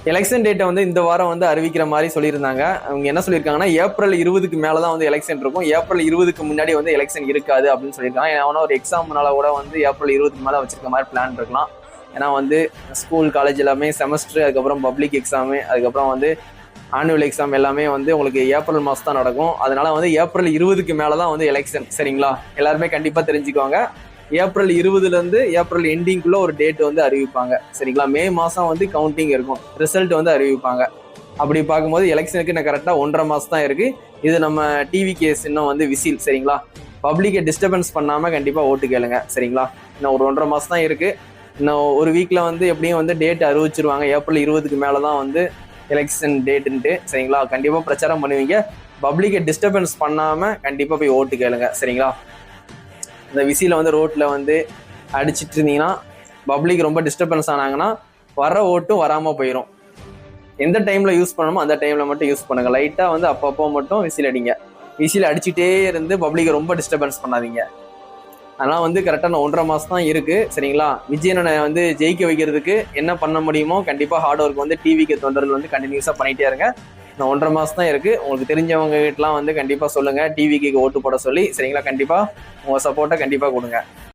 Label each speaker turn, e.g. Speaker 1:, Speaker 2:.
Speaker 1: Election டேட்டை வந்து இந்த வாரம் வந்து அறிவிக்கிற மாதிரி சொல்லியிருந்தாங்க. அவங்க என்ன சொல்லியிருக்காங்கன்னா ஏப்ரல் 20க்கு மேலே தான் வந்து எலெக்ஷன் இருக்கும். ஏப்ரல் 20க்கு முன்னாடி வந்து எலெக்ஷன் இருக்காது அப்படின்னு சொல்லியிருக்காங்க. ஏன்னா ஒரு எக்ஸாம்னால கூட வந்து ஏப்ரல் 20க்கு மேலே வச்சிருக்க மாதிரி பிளான் இருக்கலாம். ஏன்னா வந்து ஸ்கூல் காலேஜ் எல்லாமே செமஸ்டர், அதுக்கப்புறம் பப்ளிக் எக்ஸாமு, அதுக்கப்புறம் வந்து ஆனுவல் எக்ஸாம் எல்லாமே வந்து உங்களுக்கு ஏப்ரல் மாதம் தான் நடக்கும். அதனால வந்து ஏப்ரல் 20க்கு மேலே தான் வந்து எலெக்ஷன். சரிங்களா? எல்லாருமே கண்டிப்பாக தெரிஞ்சுக்குவாங்க. ஏப்ரல் 20லேருந்து ஏப்ரல் எண்டிங்குள்ள ஒரு டேட் வந்து அறிவிப்பாங்க. சரிங்களா? மே மாதம் வந்து கவுண்டிங் இருக்கும், ரிசல்ட் வந்து அறிவிப்பாங்க. அப்படி பார்க்கும்போது எலெக்ஷனுக்கு இன்னும் கரெக்டாக 1.5 மாதம் தான் இருக்குது. இது நம்ம டிவி கேஸ் இன்னும் வந்து விசில். சரிங்களா? பப்ளிக்கை டிஸ்டர்பன்ஸ் பண்ணாமல் கண்டிப்பாக ஓட்டு கேளுங்க. சரிங்களா? இன்னும் ஒரு 1.5 மாதம் தான் இருக்குது. இன்னும் ஒரு வீக்கில் வந்து எப்படியும் வந்து டேட் அறிவிச்சிருவாங்க. ஏப்ரல் 20க்கு மேலே தான் வந்து எலெக்ஷன் டேட்டுன்ட்டு. சரிங்களா? கண்டிப்பாக பிரச்சாரம் பண்ணுவீங்க. பப்ளிக்கை டிஸ்டர்பன்ஸ் பண்ணாமல் கண்டிப்பாக போய் ஓட்டு கேளுங்க. சரிங்களா? இந்த விசில வந்து ரோட்ல வந்து அடிச்சிட்டு இருந்தீங்கன்னா பப்ளிக் ரொம்ப டிஸ்டர்பன்ஸ் ஆனாங்கன்னா வர ஓட்டும் வராமல் போயிடும். எந்த டைமில் யூஸ் பண்ணணுமோ அந்த டைமில் மட்டும் யூஸ் பண்ணுங்கள். லைட்டாக வந்து அப்பப்போ மட்டும் விசில் அடிங்க. விசில் அடிச்சுட்டே இருந்து பப்ளிக்கை ரொம்ப டிஸ்டர்பன்ஸ் பண்ணாதீங்க. அதனால் வந்து கரெக்டான 1.5 மாதம் தான் இருக்குது. சரிங்களா? விஜயனை வந்து ஜெயிக்க வைக்கிறதுக்கு என்ன பண்ண முடியுமோ கண்டிப்பாக ஹார்ட் ஒர்க் வந்து டிவிக்கு தொண்டர்கள் வந்து கண்டினியூஸாக பண்ணிகிட்டே இருங்க. இந்த 1.5 மாதம் தான் இருக்குது. உங்களுக்கு தெரிஞ்சவங்க கிட்டலாம் வந்து கண்டிப்பாக சொல்லுங்கள் டிவிக்கு ஓட்டு போட சொல்லி. சரிங்களா? கண்டிப்பாக உங்கள் சப்போர்ட்டை கண்டிப்பாக கொடுங்க.